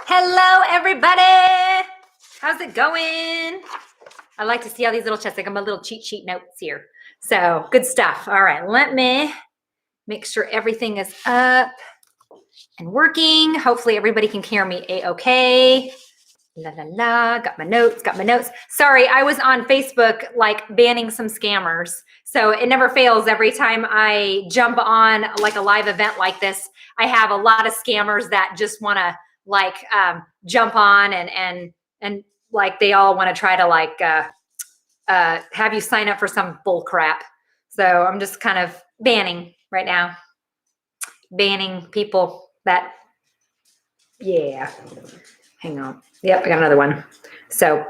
Hello, everybody. How's it going? I like to see all these little chats. I got my little cheat sheet notes here. So good stuff. All right, let me make sure everything is up and working. Hopefully everybody can hear me a-okay. La la la, got my notes. Sorry, I was on Facebook like banning some scammers. So it never fails every time I jump on like a live event like this. I have a lot of scammers that just want to like jump on and like they all want to try to like have you sign up for some bull crap. So I'm just kind of banning right now. Banning people that, yeah. Hang on. Yep, I got another one. So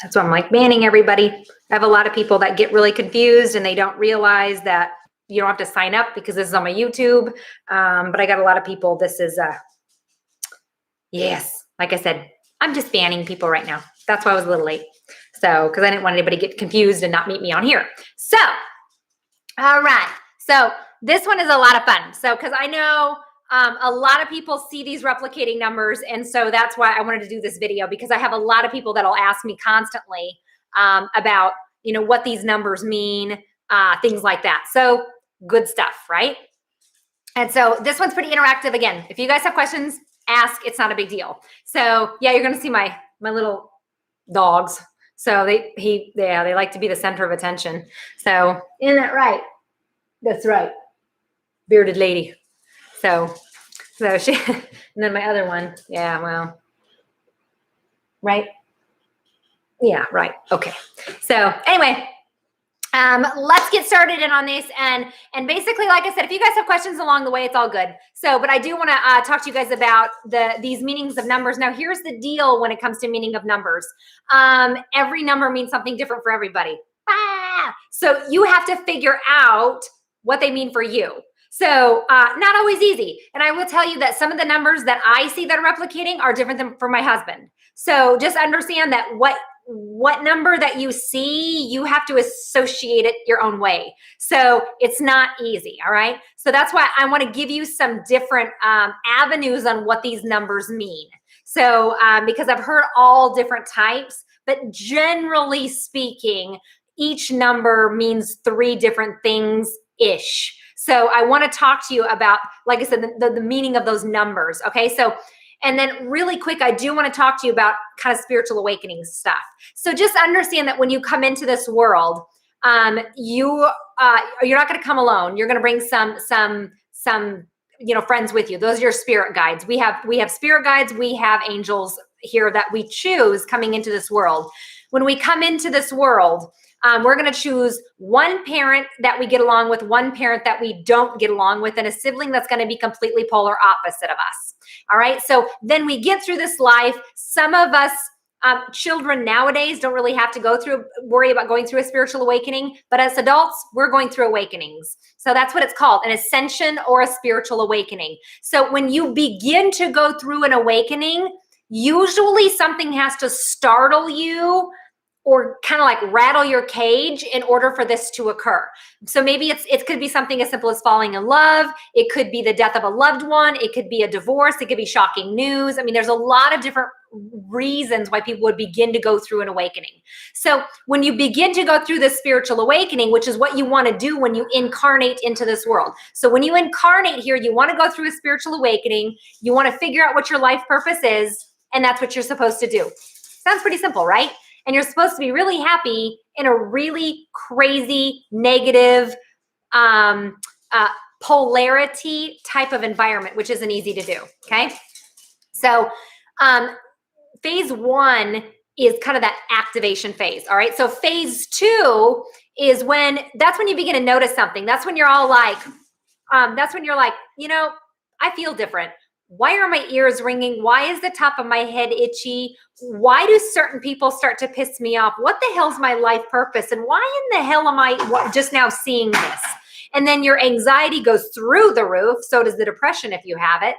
that's why I'm like banning everybody. I have a lot of people that get really confused and they don't realize that you don't have to sign up because this is on my YouTube. But I got a lot of people. This is, yes, like I said, I'm just banning people right now. That's why I was a little late. So, because I didn't want anybody to get confused and not meet me on here. So, all right. So this one is a lot of fun. So, because I know a lot of people see these replicating numbers. And so that's why I wanted to do this video, because I have a lot of people that'll ask me constantly about, you know, what these numbers mean, things like that. So good stuff, right? And so this one's pretty interactive. Again, if you guys have questions, ask. It's not a big deal. So yeah, you're going to see my little dogs. So they like to be the center of attention. So isn't that right? That's right. Bearded lady. So she, and then my other one, yeah, well, right? Yeah, right. Okay. So anyway, let's get started in on this. And basically, like I said, if you guys have questions along the way, it's all good. So, but I do want to talk to you guys about these meanings of numbers. Now, here's the deal when it comes to meaning of numbers. Every number means something different for everybody. So you have to figure out what they mean for you. So not always easy. And I will tell you that some of the numbers that I see that are replicating are different than for my husband. So just understand that what number that you see, you have to associate it your own way. So it's not easy. All right. So that's why I want to give you some different avenues on what these numbers mean. So because I've heard all different types, but generally speaking, each number means 3 different things-ish. So I want to talk to you about, like I said, the meaning of those numbers. Okay. So, and then really quick, I do want to talk to you about kind of spiritual awakening stuff. So just understand that when you come into this world, you're not going to come alone. You're going to bring some friends with you. Those are your spirit guides. We have spirit guides. We have angels here that we choose coming into this world. When we come into this world, we're going to choose one parent that we get along with, one parent that we don't get along with, and a sibling that's going to be completely polar opposite of us. All right. So then we get through this life. Some of us children nowadays don't really have to worry about going through a spiritual awakening. But as adults, we're going through awakenings. So that's what it's called, an ascension or a spiritual awakening. So when you begin to go through an awakening, usually something has to startle you or kind of like rattle your cage in order for this to occur. So maybe it could be something as simple as falling in love. It could be the death of a loved one. It could be a divorce. It could be shocking news. I mean, there's a lot of different reasons why people would begin to go through an awakening. So when you begin to go through this spiritual awakening, which is what you want to do when you incarnate into this world. So when you incarnate here, you want to go through a spiritual awakening. You want to figure out what your life purpose is, and that's what you're supposed to do. Sounds pretty simple, right? And you're supposed to be really happy in a really crazy, negative, polarity type of environment, which isn't easy to do, okay? So phase 1 is kind of that activation phase, all right? So phase 2 is that's when you begin to notice something. That's when you're all like, you know, I feel different. Why are my ears ringing? Why is the top of my head itchy? Why do certain people start to piss me off? What the hell's my life purpose? And why in the hell am I just now seeing this? And then your anxiety goes through the roof. So does the depression if you have it.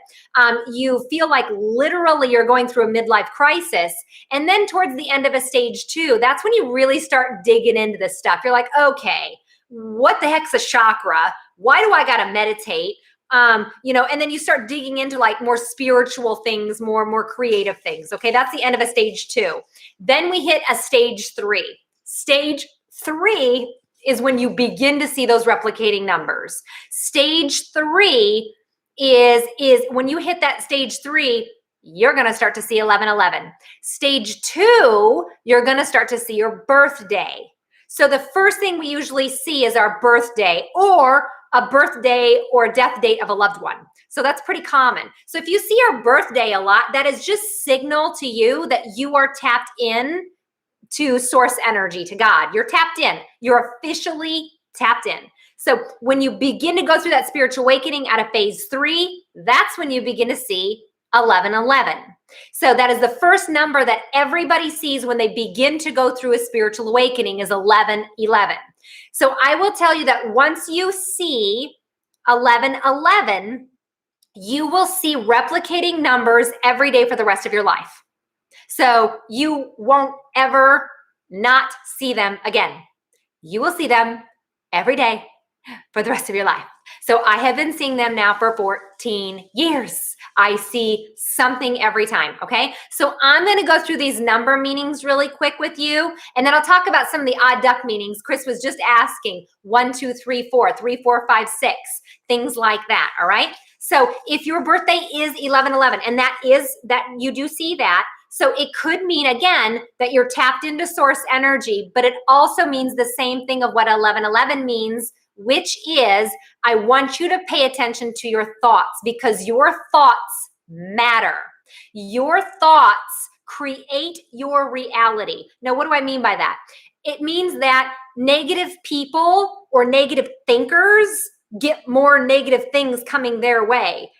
You feel like literally you're going through a midlife crisis. And then towards the end of a stage 2, that's when you really start digging into this stuff. You're like, okay, what the heck's a chakra? Why do I got to meditate? And then you start digging into like more spiritual things, more creative things. Okay, that's the end of a stage 2. Then we hit a stage 3. Stage 3 is when you begin to see those replicating numbers. Stage 3 is when you hit that stage 3, you're going to start to see 1111. Stage 2, you're going to start to see your birthday. So the first thing we usually see is our birthday, or a birthday or death date of a loved one. So that's pretty common. So if you see your birthday a lot, that is just signal to you that you are tapped in to source energy, to God. You're tapped in. You're officially tapped in. So when you begin to go through that spiritual awakening out of phase 3, that's when you begin to see 1111. So that is the first number that everybody sees when they begin to go through a spiritual awakening, is 1111. So I will tell you that once you see 1111, you will see replicating numbers every day for the rest of your life. So you won't ever not see them again. You will see them every day for the rest of your life. So I have been seeing them now for 14 years. I see something every time, okay? So I'm going to go through these number meanings really quick with you, and then I'll talk about some of the odd duck meanings. Chris was just asking 1, 2, 3, 4, 3, 4, 5, 6, things like that, all right? So if your birthday is 1111, and that you do see that, so it could mean, again, that you're tapped into source energy, but it also means the same thing of what 1111 means, which is, I want you to pay attention to your thoughts, because your thoughts matter. Your thoughts create your reality. Now, what do I mean by that? It means that negative people or negative thinkers get more negative things coming their way.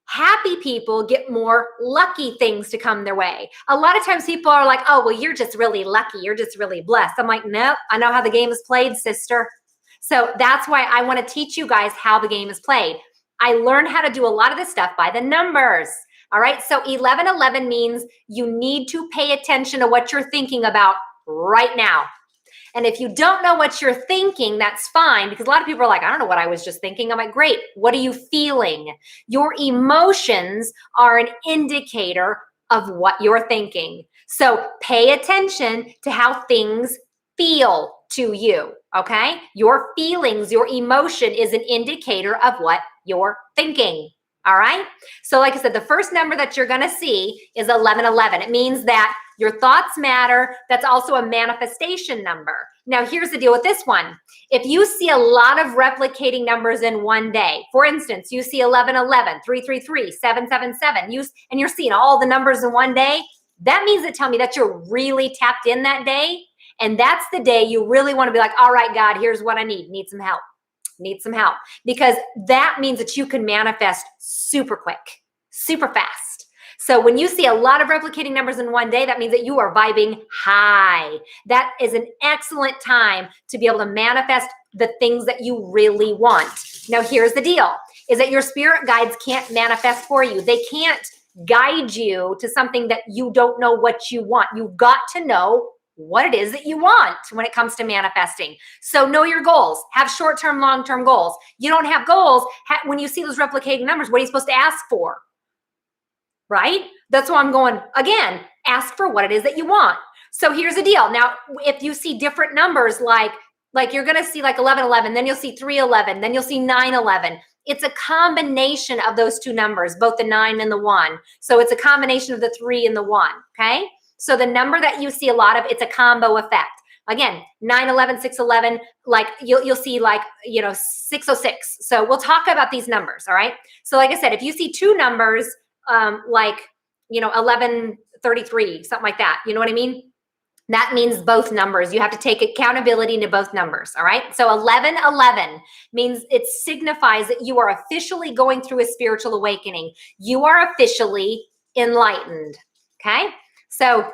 Happy people get more lucky things to come their way. A lot of times people are like, oh, well, you're just really lucky. You're just really blessed. I'm like, no, I know how the game is played, sister. So that's why I want to teach you guys how the game is played. I learned how to do a lot of this stuff by the numbers. All right. So 1111 means you need to pay attention to what you're thinking about right now. And if you don't know what you're thinking, that's fine, because a lot of people are like, I don't know what I was just thinking. I'm like, great. What are you feeling? Your emotions are an indicator of what you're thinking. So pay attention to how things feel to you, okay? Your feelings, your emotion is an indicator of what you're thinking, all right? So like I said, the first number that you're gonna see is 1111. It means that your thoughts matter. That's also a manifestation number. Now, here's the deal with this one. If you see a lot of replicating numbers in one day, for instance, you see 1111, 333, 777, and you're seeing all the numbers in one day, that means to tell me that you're really tapped in that day. And that's the day you really want to be like, all right, God, here's what I need. Need some help. Need some help. Because that means that you can manifest super quick, super fast. So when you see a lot of replicating numbers in one day, that means that you are vibing high. That is an excellent time to be able to manifest the things that you really want. Now, here's the deal, is that your spirit guides can't manifest for you. They can't guide you to something that you don't know what you want. You've got to know what it is that you want when it comes to manifesting. So know your goals. Have short-term, long-term goals. You don't have goals. When you see those replicating numbers, what are you supposed to ask for? Right? That's why I'm going, again, ask for what it is that you want. So here's the deal. Now, if you see different numbers, like you're going to see like 1111, then you'll see 311, then you'll see 911. It's a combination of those two numbers, both the 9 and the 1. So it's a combination of the 3 and the 1, okay? So the number that you see a lot of, it's a combo effect. Again, 911, 611, like you'll see like, 606. So we'll talk about these numbers, all right? So like I said, if you see two numbers, 1133, something like that, you know what I mean? That means both numbers. You have to take accountability into both numbers, all right? So 1111 means it signifies that you are officially going through a spiritual awakening. You are officially enlightened, okay? So,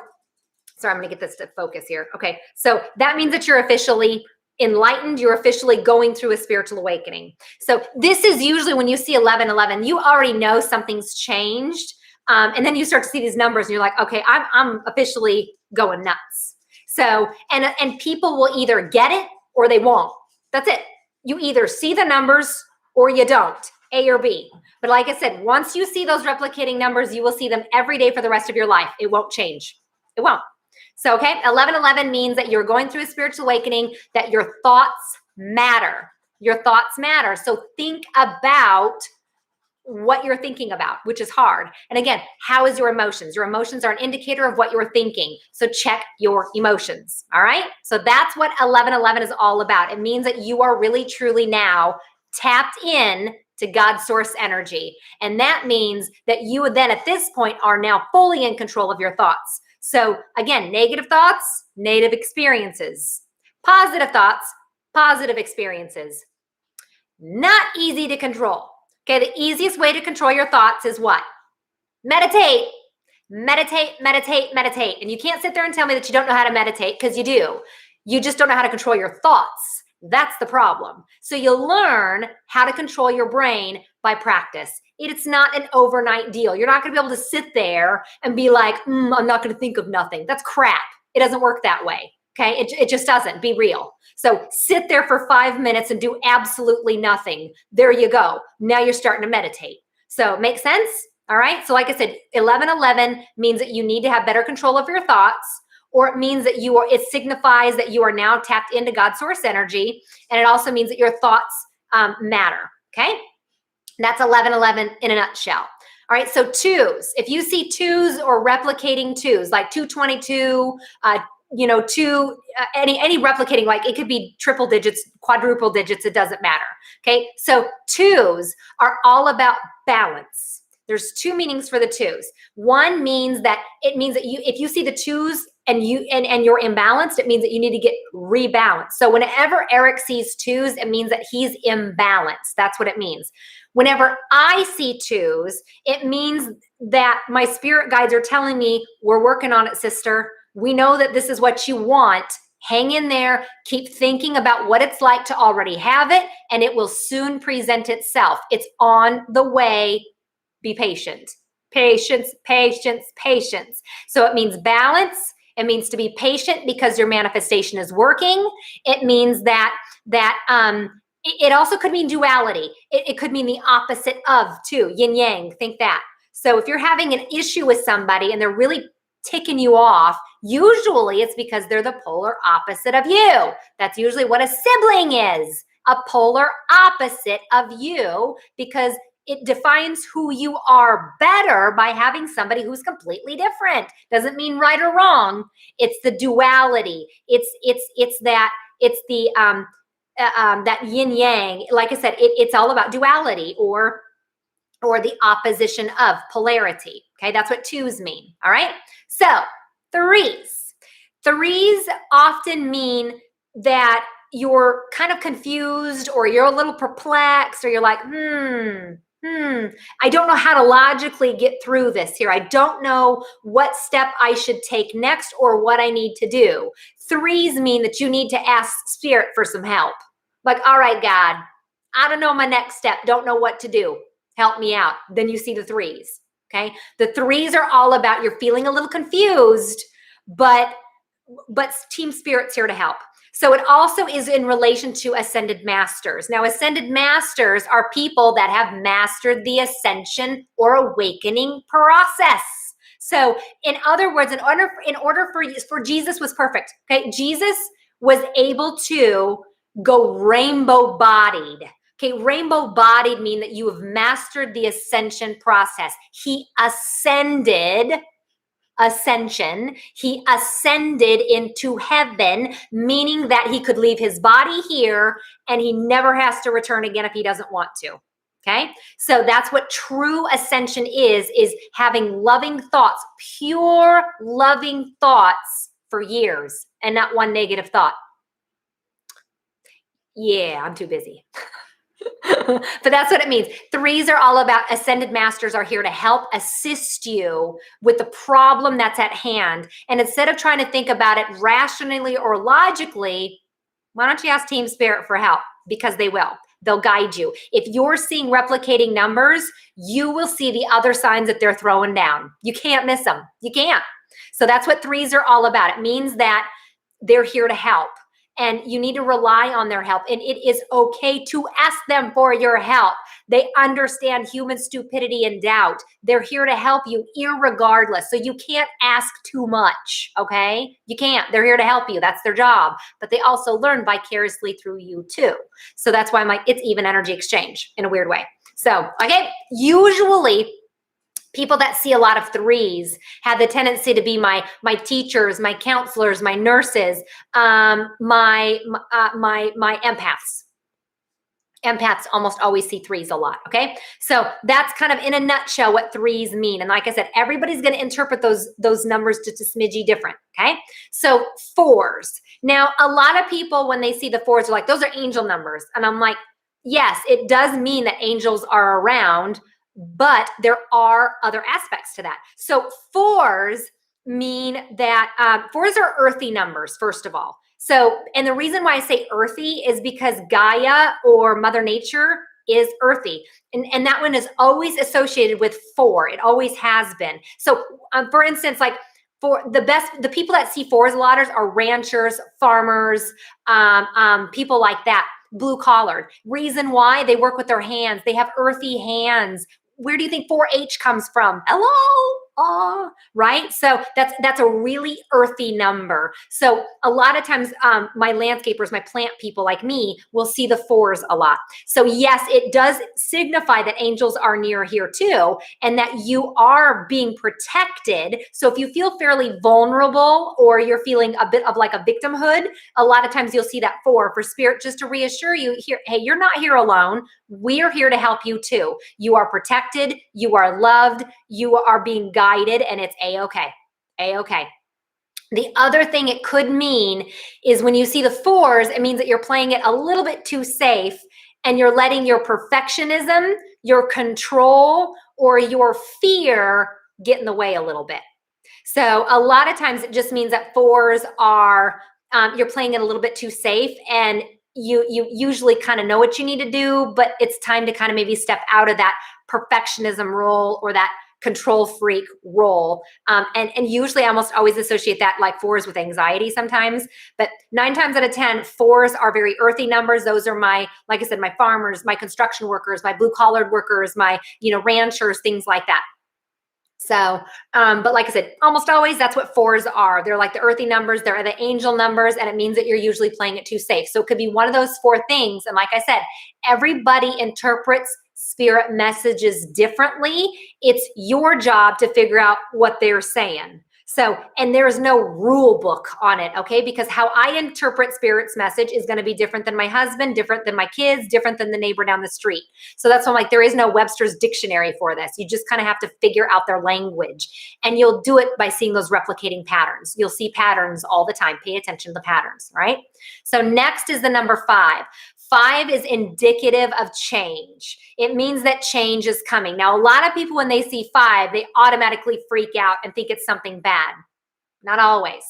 sorry, I'm gonna get this to focus here. Okay, so that means that you're officially enlightened. You're officially going through a spiritual awakening. So this is usually when you see 1111, you already know something's changed. And then you start to see these numbers and you're like, okay, I'm officially going nuts. So, and people will either get it or they won't. That's it. You either see the numbers or you don't. A or B. But like I said, once you see those replicating numbers, you will see them every day for the rest of your life. It won't change. It won't. So, okay, 1111 means that you're going through a spiritual awakening, that your thoughts matter. Your thoughts matter. So think about what you're thinking about, which is hard. And again, how is your emotions? Your emotions are an indicator of what you're thinking. So check your emotions. All right. So that's what 1111 is all about. It means that you are really, truly now tapped in to God's source energy. And that means that you then at this point are now fully in control of your thoughts. So again, negative thoughts, negative experiences, positive thoughts, positive experiences. Not easy to control. Okay, the easiest way to control your thoughts is what? Meditate. Meditate, meditate, meditate. And you can't sit there and tell me that you don't know how to meditate, because you do. You just don't know how to control your thoughts. That's the problem. So you'll learn how to control your brain by practice. It's not an overnight deal. You're not going to be able to sit there and be like, I'm not going to think of nothing. That's crap. It doesn't work that way. Okay, it just doesn't. Be real. So sit there for 5 minutes and do absolutely nothing. There you go. Now you're starting to meditate. So make sense? All right. So like I said, 1111 means that you need to have better control of your thoughts, or it means that it signifies that you are now tapped into God's source energy. And it also means that your thoughts matter. Okay. That's 1111 in a nutshell. All right. So twos, if you see twos or replicating twos, like 222, any replicating, like it could be triple digits, quadruple digits, it doesn't matter. Okay. So twos are all about balance. There's two meanings for the twos. One means that if you see the twos and you're imbalanced, it means that you need to get rebalanced. So whenever Eric sees twos, it means that he's imbalanced. That's what it means. Whenever I see twos, it means that my spirit guides are telling me, we're working on it, sister. We know that this is what you want. Hang in there. Keep thinking about what it's like to already have it, and it will soon present itself. It's on the way. Be patient. Patience, patience, patience. So it means balance. It means to be patient because your manifestation is working. It means that it also could mean duality. It could mean the opposite of too, yin yang. Think that. So if you're having an issue with somebody and they're really ticking you off, usually it's because they're the polar opposite of you. That's usually what a sibling is, a polar opposite of you, because it defines who you are better by having somebody who's completely different. Doesn't mean right or wrong. It's the duality. It's that yin yang. Like I said, it's all about duality or the opposition of polarity. Okay, that's what twos mean. All right. So threes often mean that you're kind of confused, or you're a little perplexed, or you're like, I don't know how to logically get through this here. I don't know what step I should take next or what I need to do. Threes mean that you need to ask spirit for some help. Like, all right, God, I don't know my next step. Don't know what to do. Help me out. Then you see the threes. Okay. The threes are all about, you're feeling a little confused, but team spirit's here to help. So it also is in relation to ascended masters. Now, ascended masters are people that have mastered the ascension or awakening process. So in other words, in order for Jesus was perfect. Okay. Jesus was able to go rainbow bodied. Okay, rainbow bodied mean that you have mastered the ascension process. He ascended into heaven, meaning that he could leave his body here and he never has to return again if he doesn't want to. Okay, so that's what true ascension is having loving thoughts, pure loving thoughts for years, and not one negative thought. Yeah, I'm too busy. But that's what it means. Threes are all about, ascended masters are here to help assist you with the problem that's at hand. And instead of trying to think about it rationally or logically, why don't you ask Team Spirit for help? Because they will. They'll guide you. If you're seeing replicating numbers, you will see the other signs that they're throwing down. You can't miss them. You can't. So that's what threes are all about. It means that they're here to help. And you need to rely on their help. And it is okay to ask them for your help. They understand human stupidity and doubt. They're here to help you irregardless. So you can't ask too much, okay? You can't. They're here to help you. That's their job. But they also learn vicariously through you too. So that's why I'm like, it's even energy exchange in a weird way. So, okay, usually people that see a lot of threes have the tendency to be my teachers, my counselors, my nurses, my empaths. Empaths almost always see threes a lot, okay? So that's kind of in a nutshell what threes mean. And like I said, everybody's going to interpret those numbers just a smidgy different, okay? So fours. Now, a lot of people, when they see the fours, are like, those are angel numbers. And I'm like, yes, it does mean that angels are around, but there are other aspects to that. So fours mean that fours are earthy numbers, first of all. So, and the reason why I say earthy is because Gaia or Mother Nature is earthy. And that one is always associated with four. It always has been. So for instance, like for the people that see fours a lot are ranchers, farmers, people like that, blue collared. Reason why? They work with their hands. They have earthy hands. Where do you think 4-H comes from? Hello, right? So that's a really earthy number. So a lot of times my landscapers, my plant people like me will see the fours a lot. So yes, it does signify that angels are near here too, and that you are being protected. So if you feel fairly vulnerable or you're feeling a bit of like a victimhood, a lot of times you'll see that for spirit just to reassure you here, hey, you're not here alone. We're here to help you too. You are protected, you are loved, you are being guided, and it's A-okay. A-okay. The other thing it could mean is when you see the fours, it means that you're playing it a little bit too safe and you're letting your perfectionism, your control, or your fear get in the way a little bit. So a lot of times it just means that fours are, you're playing it a little bit too safe, and you usually kind of know what you need to do, but it's time to kind of maybe step out of that perfectionism role or that control freak role. And usually I almost always associate that like fours with anxiety sometimes, but 9 times out of 10, fours are very earthy numbers. Those are my, like I said, my farmers, my construction workers, my blue collared workers, my, ranchers, things like that. So, but like I said, almost always that's what fours are. They're like the earthy numbers. They're the angel numbers, and it means that you're usually playing it too safe. So it could be one of those 4 things. And like I said, everybody interprets spirit messages differently. It's your job to figure out what they're saying. So, and there's no rule book on it, okay? Because how I interpret spirit's message is going to be different than my husband, different than my kids, different than the neighbor down the street. So that's why I'm like, there is no Webster's dictionary for this. You just kind of have to figure out their language. And you'll do it by seeing those replicating patterns. You'll see patterns all the time. Pay attention to the patterns, right? So next is the number 5. 5 is indicative of change. It means that change is coming. Now, a lot of people, when they see 5, they automatically freak out and think it's something bad. Not always.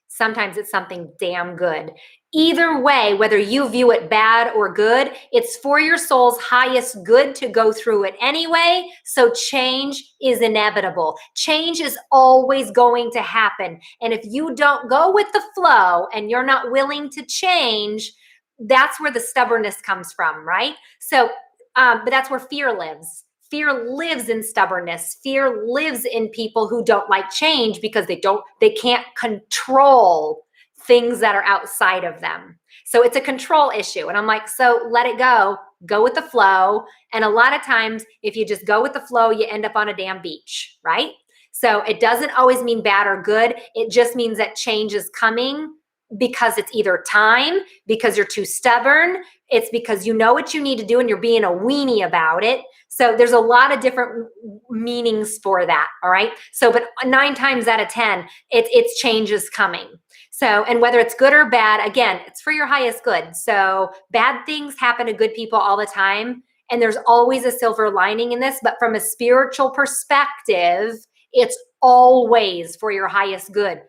Sometimes it's something damn good. Either way, whether you view it bad or good, it's for your soul's highest good to go through it anyway. So change is inevitable. Change is always going to happen. And if you don't go with the flow and you're not willing to change, that's where the stubbornness comes from, right? So, but that's where fear lives. Fear lives in stubbornness. Fear lives in people who don't like change because they can't control things that are outside of them. So it's a control issue. And I'm like, so let it go with the flow. And a lot of times, if you just go with the flow, you end up on a damn beach, right? So it doesn't always mean bad or good. It just means that change is coming because it's either time, because you're too stubborn, it's because you know what you need to do and you're being a weenie about it. So there's a lot of different meanings for that, all right? So, but 9 times out of 10, it's change is coming. So, and whether it's good or bad, again, it's for your highest good. So bad things happen to good people all the time, and there's always a silver lining in this, but from a spiritual perspective, it's always for your highest good,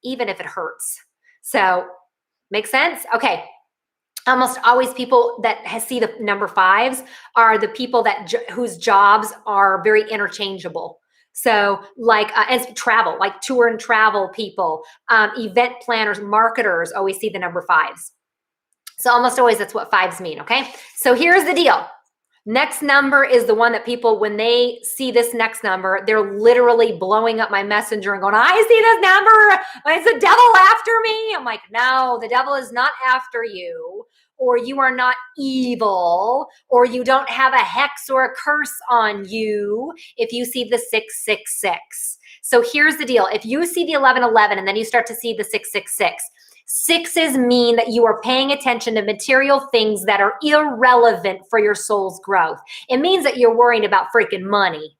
even if it hurts. So, make sense? Okay. Almost always people that see the number 5s are the people that whose jobs are very interchangeable. So like as travel, like tour and travel people, event planners, marketers always see the number 5s. So almost always that's what 5s mean, okay? So here's the deal. Next number is the one that people, when they see this next number, they're literally blowing up my messenger and going, I see this number. Is the devil after me? I'm like, no, the devil is not after you, or you are not evil, or you don't have a hex or a curse on you if you see the 666. So here's the deal. If you see the 1111 and then you start to see the 666, sixes mean that you are paying attention to material things that are irrelevant for your soul's growth. It means that you're worrying about freaking money,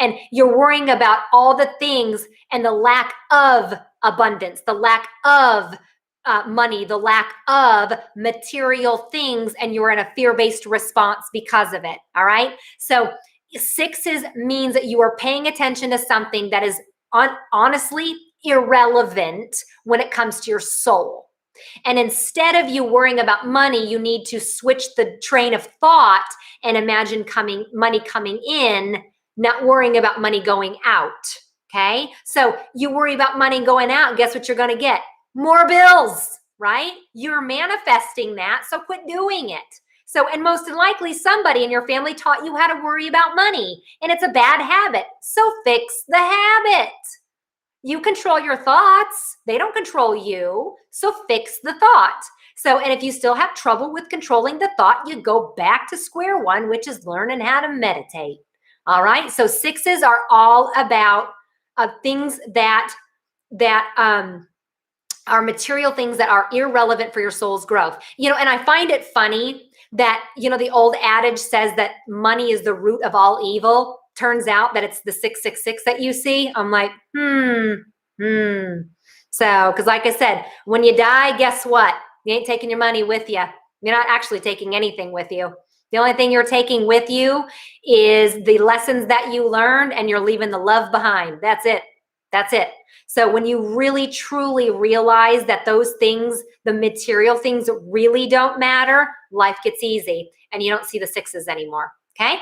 and you're worrying about all the things and the lack of abundance, the lack of money, the lack of material things, and you're in a fear-based response because of it. All right. So sixes means that you are paying attention to something that is honestly irrelevant when it comes to your soul. And instead of you worrying about money, you need to switch the train of thought and imagine money coming in, not worrying about money going out. Okay. So you worry about money going out, guess what you're going to get? More bills, right? You're manifesting that. So quit doing it. So, and most likely somebody in your family taught you how to worry about money, and it's a bad habit. So fix the habit. You control your thoughts. They don't control you. So fix the thought. So, and if you still have trouble with controlling the thought, you go back to square one, which is learning how to meditate. All right. So sixes are all about things that are material things that are irrelevant for your soul's growth. You know, and I find it funny that, you know, the old adage says that money is the root of all evil. Turns out that it's the 666 that you see. I'm like, So, because like I said, when you die, guess what? You ain't taking your money with you. You're not actually taking anything with you. The only thing you're taking with you is the lessons that you learned, and you're leaving the love behind. That's it. That's it. So when you really, truly realize that those things, the material things really don't matter, life gets easy and you don't see the sixes anymore. Okay.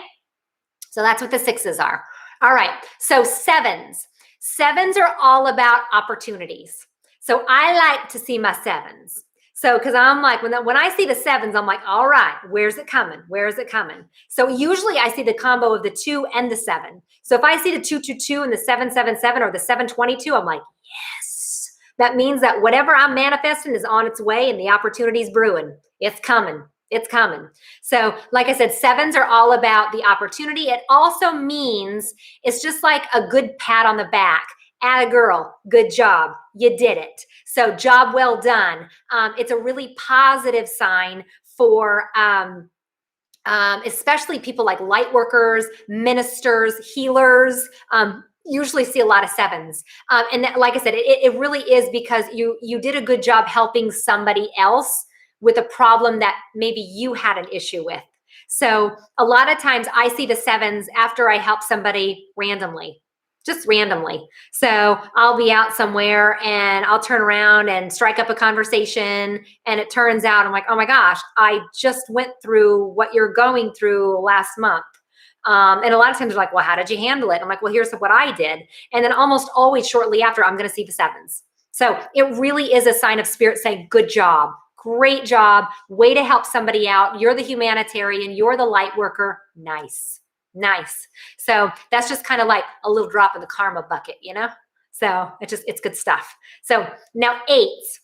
So that's what the sixes are. All right. So sevens. Sevens are all about opportunities. So I like to see my sevens. So, because I'm like, when I see the sevens, I'm like, all right, where's it coming? Where is it coming? So usually I see the combo of the 2 and the 7. So if I see the 222 and the 777 or the 722, I'm like, yes. That means that whatever I'm manifesting is on its way and the opportunity's brewing. It's coming. It's coming. So like I said, sevens are all about the opportunity. It also means it's just like a good pat on the back. Atta girl, good job. You did it. So job well done. It's a really positive sign for especially people like light workers, ministers, healers. Usually see a lot of sevens. And that, like I said, it really is because you did a good job helping somebody else with a problem that maybe you had an issue with. So a lot of times I see the sevens after I help somebody randomly, just randomly. So I'll be out somewhere and I'll turn around and strike up a conversation. And it turns out I'm like, oh my gosh, I just went through what you're going through last month. And a lot of times they're like, well, how did you handle it? I'm like, well, here's what I did. And then almost always shortly after, I'm going to see the sevens. So it really is a sign of spirit saying, good job. Great job. Way to help somebody out. You're the humanitarian. You're the light worker. Nice. Nice. So that's just kind of like a little drop in the karma bucket, you know? So it's good stuff. So now eights.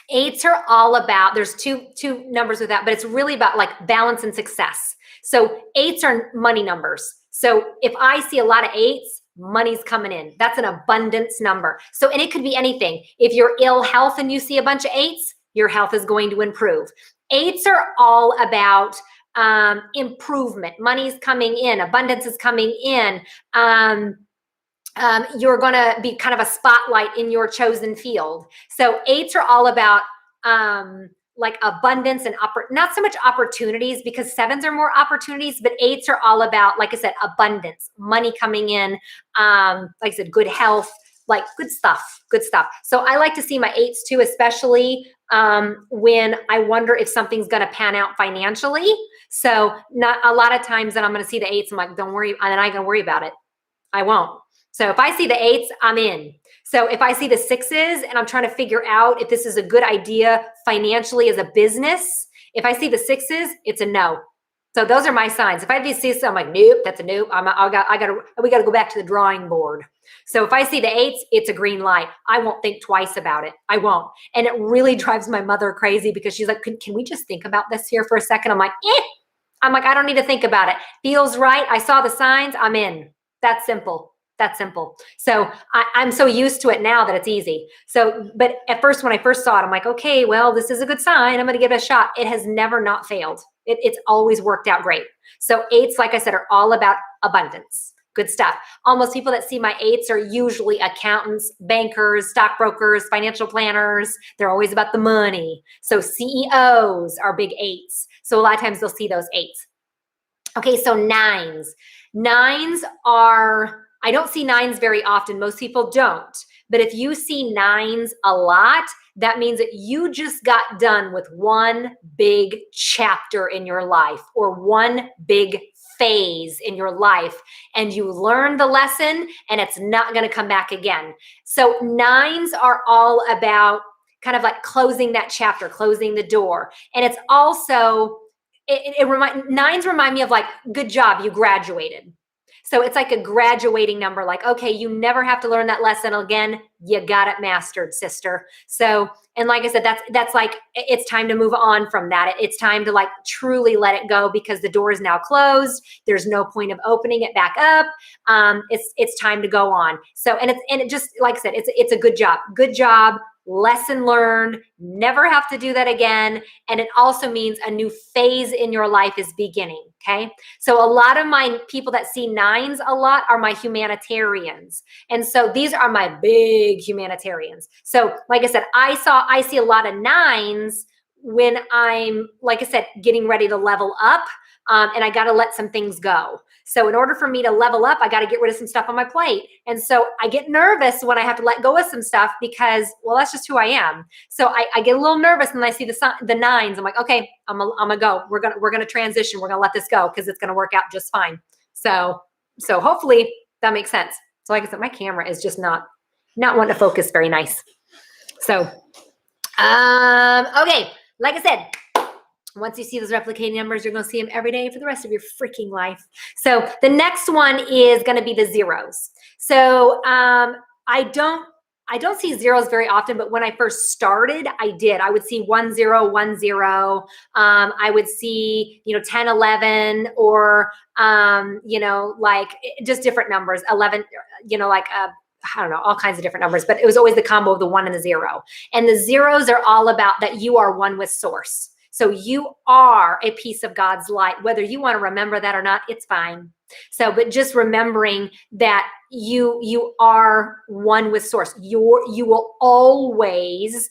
Eights are all about, there's two numbers with that, but it's really about like balance and success. So eights are money numbers. So if I see a lot of eights, money's coming in. That's an abundance number. So, and it could be anything. If you're ill health and you see a bunch of eights, your health is going to improve. Eights are all about improvement. Money's coming in. Abundance is coming in. You're going to be kind of a spotlight in your chosen field. So eights are all about like abundance and not so much opportunities, because sevens are more opportunities, but eights are all about, like I said, abundance, money coming in, like I said, good health, like good stuff. So I like to see my eights too, especially when I wonder if something's going to pan out financially. So not a lot of times that I'm going to see the eights, I'm like, don't worry. And then I can worry about it. I won't. So if I see the eights, I'm in. So if I see the sixes and I'm trying to figure out if this is a good idea financially as a business, if I see the sixes, it's a no. So those are my signs. If I see something, I'm like, nope, that's a nope. We got to go back to the drawing board. So if I see the 8s, it's a green light. I won't think twice about it. I won't. And it really drives my mother crazy because she's like, can we just think about this here for a second? I'm like, I don't need to think about it. Feels right. I saw the signs. I'm in. That's simple. That's simple. So I'm so used to it now that it's easy. So, but at first, when I first saw it, I'm like, okay, well, this is a good sign. I'm going to give it a shot. It has never not failed. It's always worked out great. So 8s, like I said, are all about abundance. Good stuff. Almost people that see my 8s are usually accountants, bankers, stockbrokers, financial planners. They're always about the money. So CEOs are big 8s. So a lot of times they'll see those 8s. Okay, so 9s. 9s are, I don't see 9s very often. Most people don't. But if you see 9s a lot, that means that you just got done with one big chapter in your life or one big phase in your life, and you learned the lesson and it's not going to come back again. So 9s are all about kind of like closing that chapter, closing the door. And it's also, 9s remind me of like, good job, you graduated. So it's like a graduating number, like, okay, you never have to learn that lesson again. You got it mastered, sister. So, and like I said, that's like, it's time to move on from that. It's time to like truly let it go because the door is now closed. There's no point of opening it back up. It's time to go on. So, and it just, like I said, it's a good job. Good job. Lesson learned, never have to do that again. And it also means a new phase in your life is beginning, okay? So a lot of my people that see 9s a lot are my humanitarians. And so these are my big humanitarians. So like I said, I see a lot of 9s when I'm, like I said, getting ready to level up. And I got to let some things go. So in order for me to level up, I got to get rid of some stuff on my plate. And so I get nervous when I have to let go of some stuff because, well, that's just who I am. So I get a little nervous when I see the 9s. I'm like, okay, I'm gonna go. We're gonna transition. We're gonna let this go because it's gonna work out just fine. So hopefully that makes sense. So like I said, my camera is just not wanting to focus very nice. So okay, like I said. Once you see those replicating numbers, you're going to see them every day for the rest of your freaking life. So the next one is going to be the 0s. So I don't see 0s very often, but when I first started, I did. I would see 1 0, 1 0. I would see 10, 11, or like just different numbers. 11, like I don't know, all kinds of different numbers, but it was always the combo of the 1 and the 0. And the 0s are all about that you are one with source. So you are a piece of God's light, whether you want to remember that or not, it's fine. So, but just remembering that you are one with source. You will always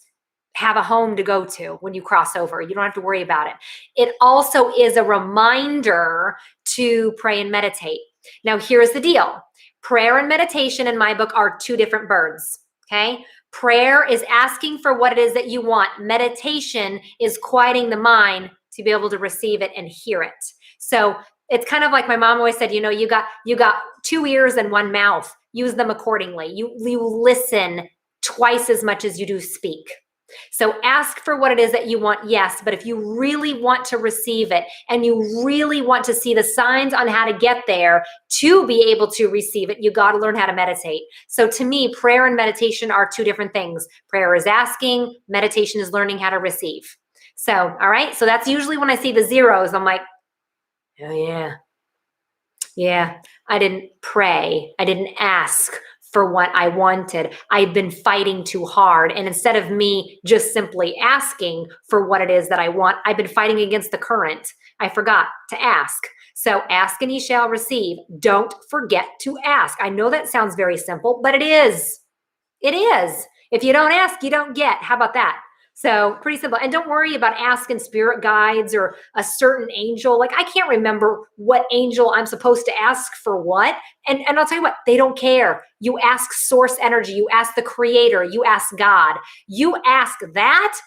have a home to go to when you cross over. You don't have to worry about it. It also is a reminder to pray and meditate. Now, here's the deal. Prayer and meditation in my book are 2 different birds, okay? Prayer is asking for what it is that you want. Meditation is quieting the mind to be able to receive it and hear it. So it's kind of like my mom always said, you got 2 ears and 1 mouth. Use them accordingly. You listen twice as much as you do speak. So ask for what it is that you want, yes, but if you really want to receive it and you really want to see the signs on how to get there to be able to receive it, you got to learn how to meditate. So to me, prayer and meditation are 2 different things. Prayer is asking, meditation is learning how to receive. So, all right. So that's usually when I see the 0s, I'm like, oh yeah, I didn't pray. I didn't ask for what I wanted. I've been fighting too hard. And instead of me just simply asking for what it is that I want, I've been fighting against the current. I forgot to ask. So ask and ye shall receive. Don't forget to ask. I know that sounds very simple, but it is. It is. If you don't ask, you don't get. How about that? So pretty simple. And don't worry about asking spirit guides or a certain angel. Like I can't remember what angel I'm supposed to ask for what. And I'll tell you what, they don't care. You ask source energy. You ask the creator. You ask God. You ask that,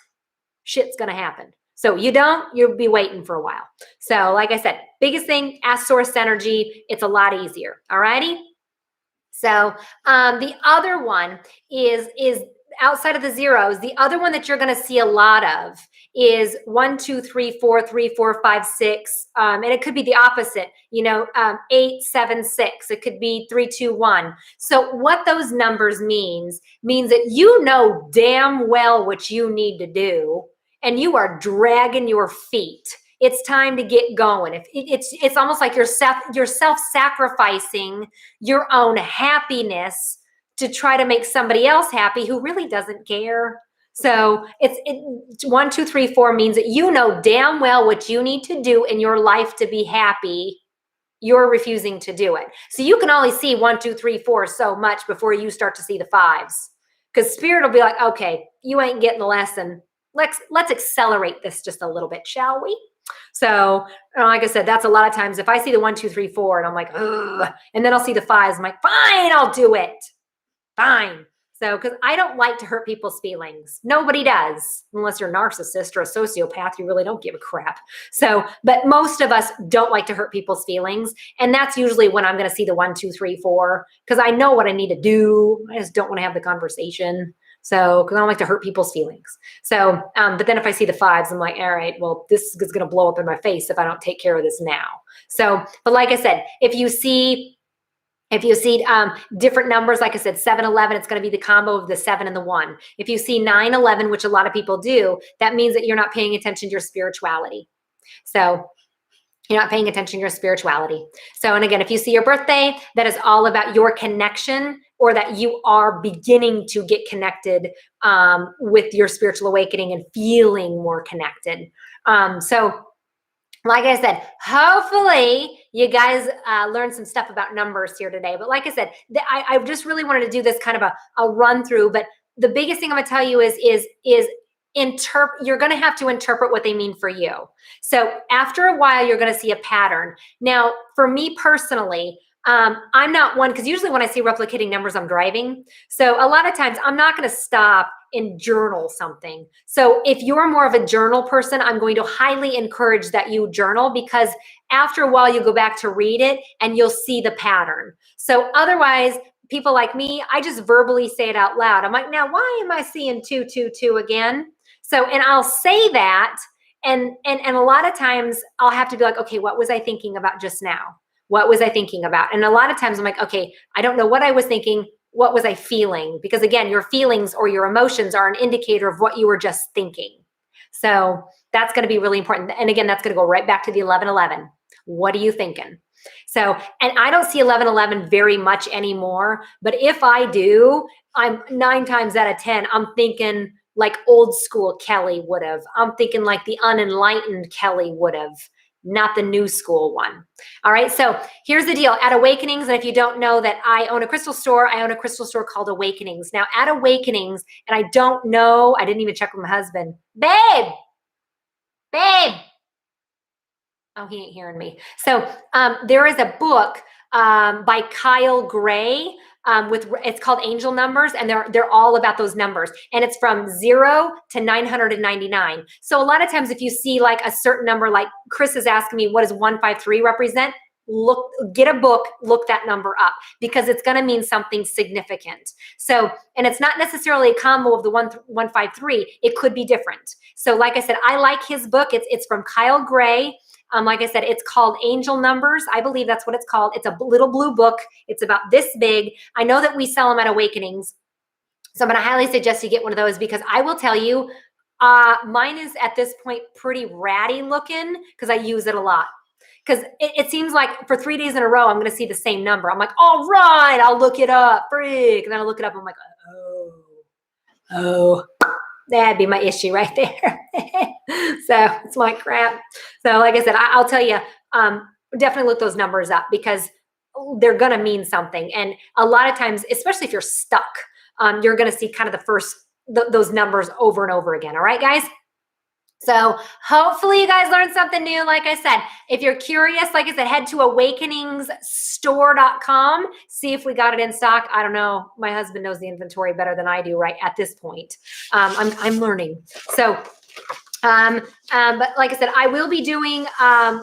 shit's going to happen. So you don't, you'll be waiting for a while. So like I said, biggest thing, ask source energy. It's a lot easier. All righty. So the other one is outside of the zeros, the other one that you're going to see a lot of is 1, 2, 3, 4, 3, 4, 5, 6. And it could be the opposite, 8, 7, 6. It could be 3, 2, 1. So what those numbers means that you know damn well what you need to do, and you are dragging your feet. It's time to get going. It's almost like you're self-sacrificing your own happiness to try to make somebody else happy who really doesn't care. So 1, 2, 3, 4 means that you know damn well what you need to do in your life to be happy. You're refusing to do it. So you can only see 1, 2, 3, 4 so much before you start to see the 5s. Because Spirit will be like, okay, you ain't getting the lesson. Let's accelerate this just a little bit, shall we? So, like I said, that's a lot of times if I see the 1, 2, 3, 4 and I'm like, ugh, and then I'll see the 5s, I'm like, fine, I'll do it. Fine. So, because I don't like to hurt people's feelings. Nobody does, unless you're a narcissist or a sociopath. You really don't give a crap. So, but most of us don't like to hurt people's feelings. And that's usually when I'm going to see the 1, 2, 3, 4, because I know what I need to do. I just don't want to have the conversation. So, because I don't like to hurt people's feelings. So, but then if I see the 5s, I'm like, all right, well, this is going to blow up in my face if I don't take care of this now. So, but like I said, if you see different numbers, like I said, 7, 11, it's going to be the combo of the 7 and the 1. If you see 9, 11, which a lot of people do, that means that you're not paying attention to your spirituality. So you're not paying attention to your spirituality. So, and again, if you see your birthday, that is all about your connection, or that you are beginning to get connected with your spiritual awakening and feeling more connected. So like I said, hopefully you guys learned some stuff about numbers here today. But like I said, I just really wanted to do this kind of a run through. But the biggest thing I'm going to tell you is you're going to have to interpret what they mean for you. So after a while, you're going to see a pattern. Now, for me personally, I'm not one, because usually when I see replicating numbers, I'm driving. So a lot of times I'm not going to stop and journal something. So if you're more of a journal person, I'm going to highly encourage that you journal, because after a while you go back to read it and you'll see the pattern. So otherwise, people like me, I just verbally say it out loud. I'm like, now why am I seeing 2, 2, 2 again? So, and I'll say that. And a lot of times I'll have to be like, okay, what was I thinking about just now? What was I thinking about? And a lot of times I'm like, okay, I don't know what I was thinking. What was I feeling? Because again, your feelings or your emotions are an indicator of what you were just thinking. So that's going to be really important. And again, that's going to go right back to the 1111. What are you thinking? So, and I don't see 1111 very much anymore, but if I do, I'm 9 times out of 10, I'm thinking like old school Kelli would have. I'm thinking like the unenlightened Kelli would have. Not the new school one. All right. So here's the deal at Awakenings. And if you don't know that I own a crystal store called Awakenings. Now at Awakenings, and I don't know, I didn't even check with my husband. Babe. Oh, he ain't hearing me. So there is a book by Kyle Gray. It's called Angel Numbers, and they're all about those numbers, and it's from 0 to 999. So a lot of times if you see like a certain number, like Chris is asking me, what does 153 represent? Get a book, look that number up, because it's going to mean something significant. So, and it's not necessarily a combo of the 153. It could be different. So like I said, I like his book. It's from Kyle Gray. Like I said, it's called Angel Numbers. I believe that's what it's called. It's a little blue book. It's about this big. I know that we sell them at Awakenings. So I'm going to highly suggest you get one of those, because I will tell you, mine is at this point pretty ratty looking, because I use it a lot. Because it seems like for 3 days in a row, I'm going to see the same number. I'm like, all right, I'll look it up. Freak. And then I look it up. I'm like, oh. That'd be my issue right there. So it's my crap. So like I said, I'll tell you, definitely look those numbers up, because they're going to mean something. And a lot of times, especially if you're stuck, you're going to see kind of those numbers over and over again. All right, guys? So hopefully you guys learned something new. Like I said, if you're curious, like I said, head to awakeningsstore.com. See if we got it in stock. I don't know. My husband knows the inventory better than I do right at this point. I'm learning. So But like I said, I will be doing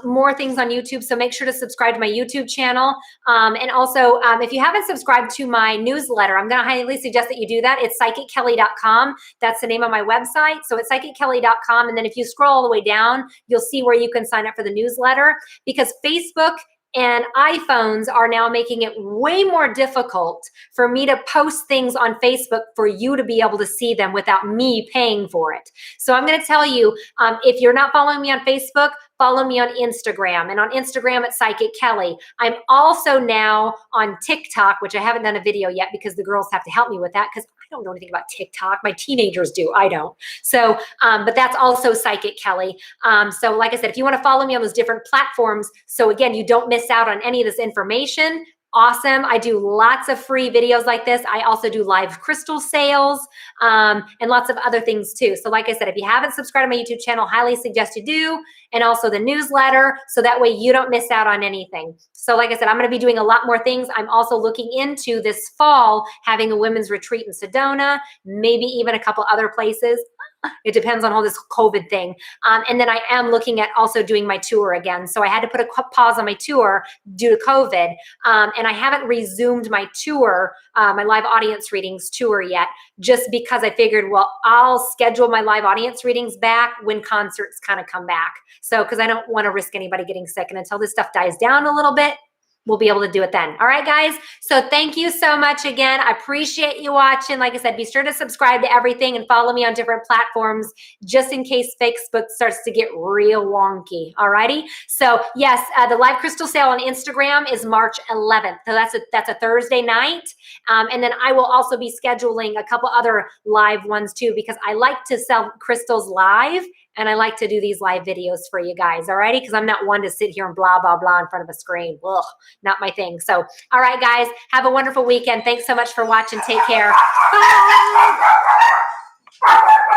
more things on YouTube, so make sure to subscribe to my YouTube channel. And also, if you haven't subscribed to my newsletter, I'm going to highly suggest that you do that. It's psychickelly.com. That's the name of my website. So it's psychickelly.com. And then if you scroll all the way down, you'll see where you can sign up for the newsletter, because Facebook and iPhones are now making it way more difficult for me to post things on Facebook for you to be able to see them without me paying for it. So I'm going to tell you, if you're not following me on Facebook, follow me on Instagram. And on Instagram, it's Psychic Kelly. I'm also now on TikTok, which I haven't done a video yet because the girls have to help me with that, because I don't know anything about TikTok. My teenagers do. I don't. So, but that's also Psychic Kelly. So like I said, if you want to follow me on those different platforms, so again, you don't miss out on any of this information, awesome. I do lots of free videos like this. I also do live crystal sales and lots of other things too. So like I said, if you haven't subscribed to my YouTube channel, highly suggest you do. And also the newsletter, so that way you don't miss out on anything. So like I said, I'm going to be doing a lot more things. I'm also looking into this fall having a women's retreat in Sedona, maybe even a couple other places. It depends on all this COVID thing. And then I am looking at also doing my tour again. So I had to put a pause on my tour due to COVID. And I haven't resumed my tour, my live audience readings tour yet, just because I figured, well, I'll schedule my live audience readings back when concerts kind of come back. So, because I don't want to risk anybody getting sick. And until this stuff dies down a little bit, we'll be able to do it then. All right, guys. So thank you so much again. I appreciate you watching. Like I said, be sure to subscribe to everything and follow me on different platforms, just in case Facebook starts to get real wonky. All righty. So yes, the live crystal sale on Instagram is March 11th. So that's a Thursday night. And then I will also be scheduling a couple other live ones too, because I like to sell crystals live. And I like to do these live videos for you guys, all righty? Because I'm not one to sit here and blah, blah, blah in front of a screen. Ugh, not my thing. So, all right, guys, have a wonderful weekend. Thanks so much for watching. Take care. Bye.